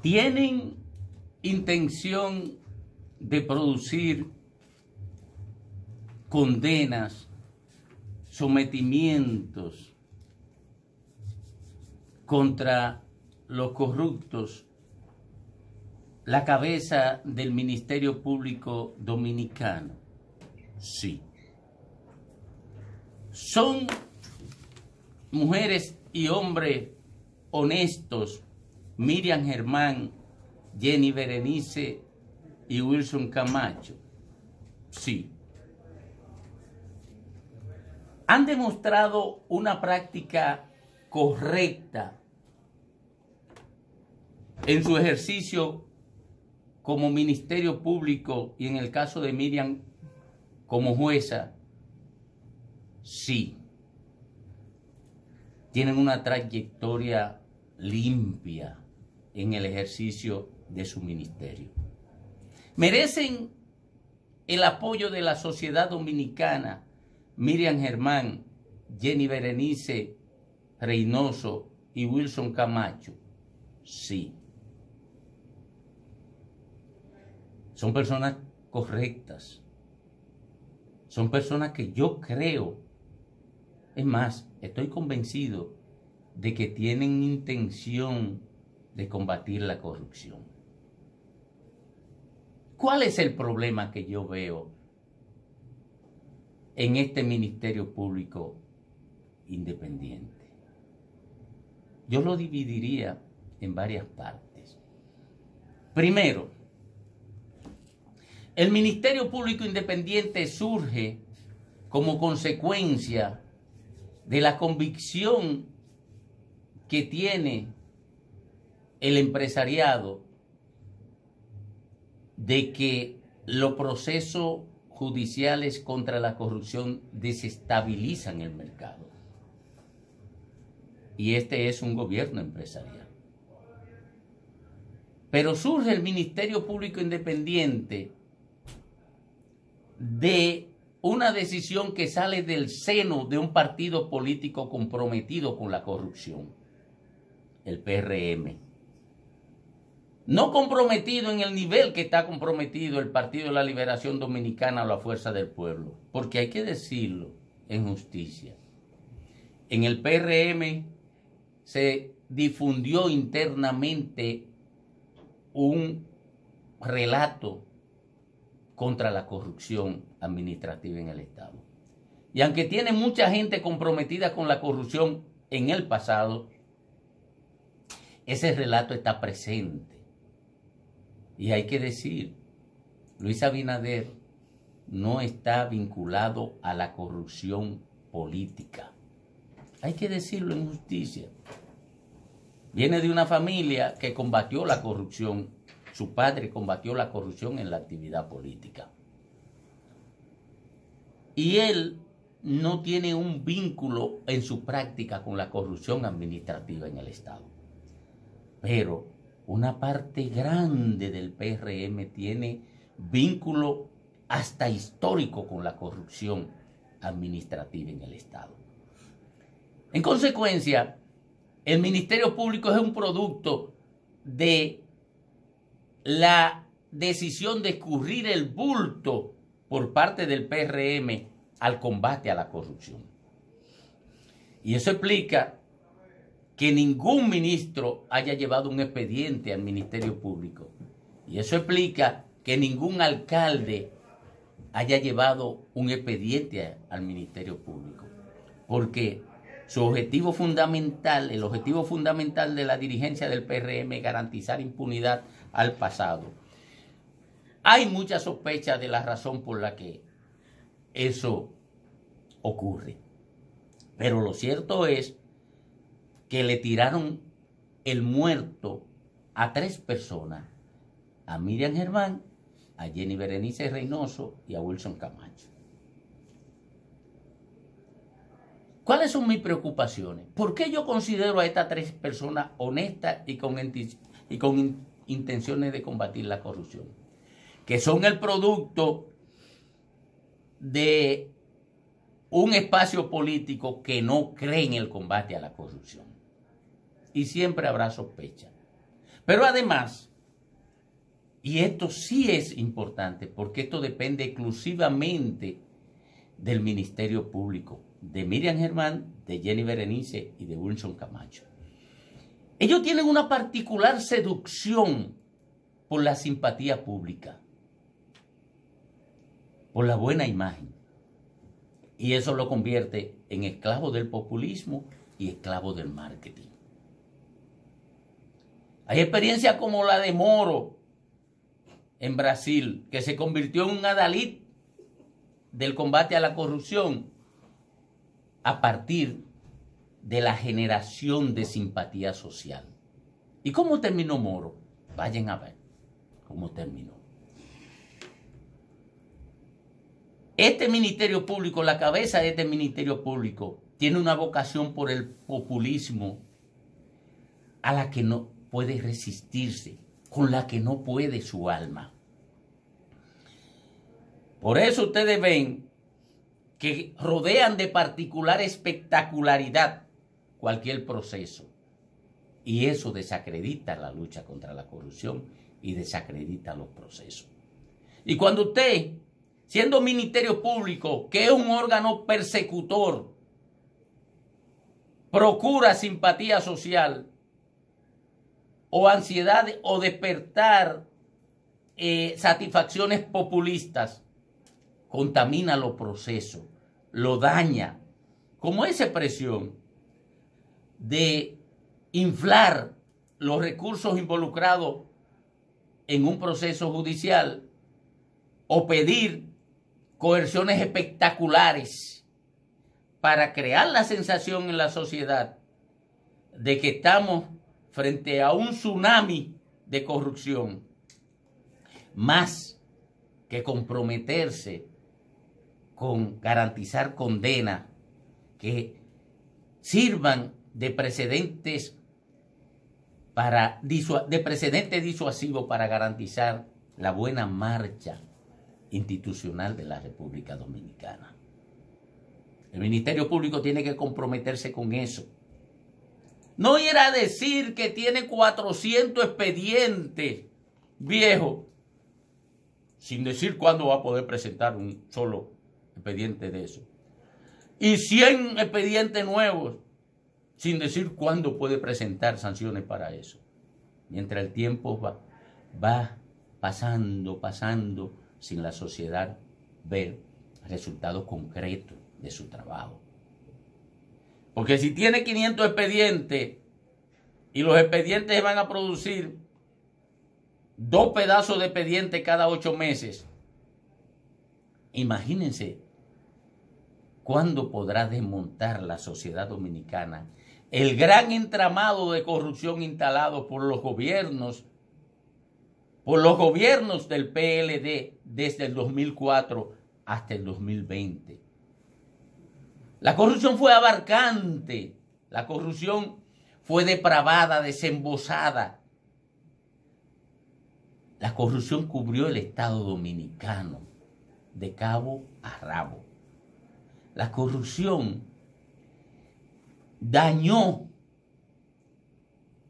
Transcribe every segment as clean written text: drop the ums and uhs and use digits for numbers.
tienen intención de producir condenas, sometimientos contra los corruptos, la cabeza del Ministerio Público Dominicano. Sí. Son mujeres y hombres honestos, Miriam Germán, Jenny Berenice y Wilson Camacho. Sí. Han demostrado una práctica correcta en su ejercicio como Ministerio Público y en el caso de Miriam como jueza. Sí. Tienen una trayectoria limpia en el ejercicio de su ministerio. Merecen el apoyo de la sociedad dominicana, Miriam Germán, Jenny Berenice Reynoso y Wilson Camacho. Sí. Son personas correctas. Son personas que yo creo, es más, estoy convencido de que tienen intención de combatir la corrupción. ¿Cuál es el problema que yo veo en este Ministerio Público Independiente? Yo lo dividiría en varias partes. Primero, el Ministerio Público Independiente surge como consecuencia de la convicción que tiene el empresariado de que los procesos judiciales contra la corrupción desestabilizan el mercado. Y este es un gobierno empresarial. Pero surge el Ministerio Público Independiente de una decisión que sale del seno de un partido político comprometido con la corrupción, el PRM. No comprometido en el nivel que está comprometido el Partido de la Liberación Dominicana o la Fuerza del Pueblo, porque hay que decirlo en justicia. En el PRM se difundió internamente un relato contra la corrupción administrativa en el Estado. Y aunque tiene mucha gente comprometida con la corrupción en el pasado, ese relato está presente. Y hay que decir, Luis Abinader no está vinculado a la corrupción política. Hay que decirlo en justicia. Viene de una familia que combatió la corrupción. Su padre combatió la corrupción en la actividad política. Y él no tiene un vínculo en su práctica con la corrupción administrativa en el Estado. Pero una parte grande del PRM tiene vínculo hasta histórico con la corrupción administrativa en el Estado. En consecuencia, el Ministerio Público es un producto de la decisión de escurrir el bulto por parte del PRM al combate a la corrupción. Y eso explica que ningún ministro haya llevado un expediente al Ministerio Público. Y eso explica que ningún alcalde haya llevado un expediente al Ministerio Público. Porque su objetivo fundamental, el objetivo fundamental de la dirigencia del PRM es garantizar impunidad al pasado. Hay mucha sospecha de la razón por la que eso ocurre. Pero lo cierto es que le tiraron el muerto a 3 personas, a Miriam Germán, a Jenny Berenice Reynoso y a Wilson Camacho. ¿Cuáles son mis preocupaciones? ¿Por qué yo considero a estas 3 personas honestas y con intenciones de combatir la corrupción? Que son el producto de un espacio político que no cree en el combate a la corrupción. Y siempre habrá sospecha. Pero además, y esto sí es importante, porque esto depende exclusivamente del Ministerio Público, de Miriam Germán, de Jenny Berenice y de Wilson Camacho. Ellos tienen una particular seducción por la simpatía pública, por la buena imagen. Y eso lo convierte en esclavo del populismo y esclavo del marketing. Hay experiencias como la de Moro en Brasil, que se convirtió en un adalid del combate a la corrupción a partir de la generación de simpatía social. ¿Y cómo terminó Moro? Vayan a ver cómo terminó. Este Ministerio Público, la cabeza de este Ministerio Público, tiene una vocación por el populismo a la que no puede resistirse, con la que no puede su alma. Por eso ustedes ven que rodean de particular espectacularidad cualquier proceso. Y eso desacredita la lucha contra la corrupción y desacredita los procesos. Y cuando usted, siendo Ministerio Público, que es un órgano persecutor, procura simpatía social o ansiedad o despertar satisfacciones populistas, contamina los procesos, lo daña, como esa presión de inflar los recursos involucrados en un proceso judicial o pedir coerciones espectaculares para crear la sensación en la sociedad de que estamos frente a un tsunami de corrupción, más que comprometerse con garantizar condenas que sirvan de precedentes disuasivo para garantizar la buena marcha institucional de la República Dominicana. El Ministerio Público tiene que comprometerse con eso. No ir a decir que tiene 400 expedientes viejos, sin decir cuándo va a poder presentar un solo expediente de eso. Y 100 expedientes nuevos, sin decir cuándo puede presentar sanciones para eso. Mientras el tiempo va pasando, sin la sociedad ver resultados concretos de su trabajo. Porque si tiene 500 expedientes y los expedientes van a producir 2 pedazos de expediente cada 8 meses, imagínense cuándo podrá desmontar la sociedad dominicana el gran entramado de corrupción instalado por los gobiernos del PLD desde el 2004 hasta el 2020. La corrupción fue abarcante, la corrupción fue depravada, desembosada. La corrupción cubrió el Estado dominicano de cabo a rabo. La corrupción dañó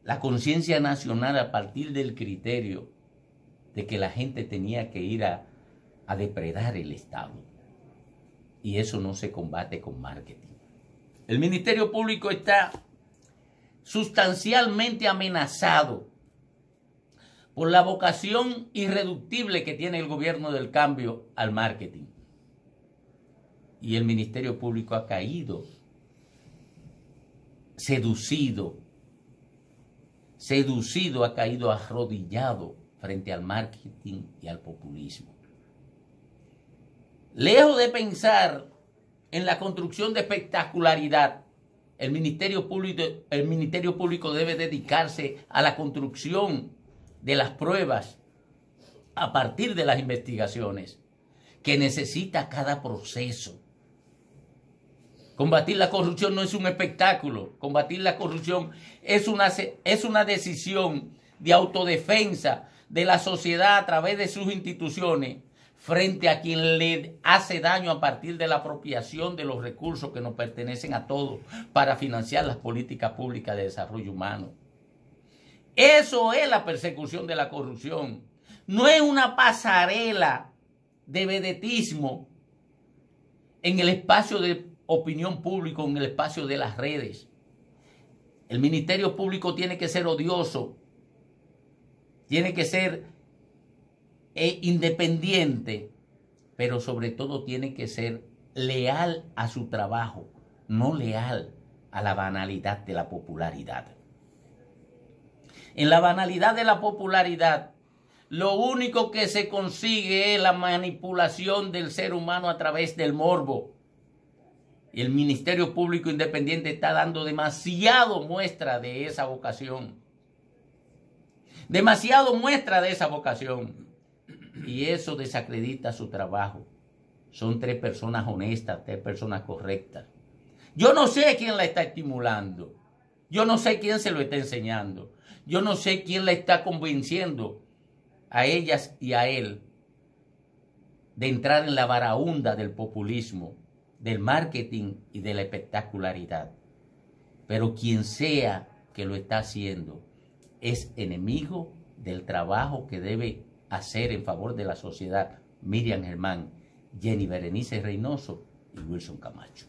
la conciencia nacional a partir del criterio de que la gente tenía que ir a depredar el Estado. Y eso no se combate con marketing. El Ministerio Público está sustancialmente amenazado por la vocación irreductible que tiene el gobierno del cambio al marketing. Y el Ministerio Público ha caído, seducido, ha caído arrodillado frente al marketing y al populismo. Lejos de pensar en la construcción de espectacularidad, el Ministerio Público debe dedicarse a la construcción de las pruebas a partir de las investigaciones que necesita cada proceso. Combatir la corrupción no es un espectáculo. Combatir la corrupción es una decisión de autodefensa de la sociedad a través de sus instituciones frente a quien le hace daño a partir de la apropiación de los recursos que nos pertenecen a todos para financiar las políticas públicas de desarrollo humano. Eso es la persecución de la corrupción. No es una pasarela de vedetismo en el espacio de opinión pública, en el espacio de las redes. El Ministerio Público tiene que ser odioso, tiene que ser independiente, pero sobre todo tiene que ser leal a su trabajo, no leal a la banalidad de la popularidad. En la banalidad de la popularidad, lo único que se consigue es la manipulación del ser humano a través del morbo. Y el Ministerio Público Independiente está dando demasiado muestra de esa vocación. Demasiado muestra de esa vocación. Y eso desacredita su trabajo. Son 3 personas honestas, 3 personas correctas. Yo no sé quién la está estimulando. Yo no sé quién se lo está enseñando. Yo no sé quién la está convenciendo a ellas y a él de entrar en la barahunda del populismo, del marketing y de la espectacularidad. Pero quien sea que lo está haciendo es enemigo del trabajo que debe hacer en favor de la sociedad Miriam Germán, Jenny Berenice Reynoso y Wilson Camacho.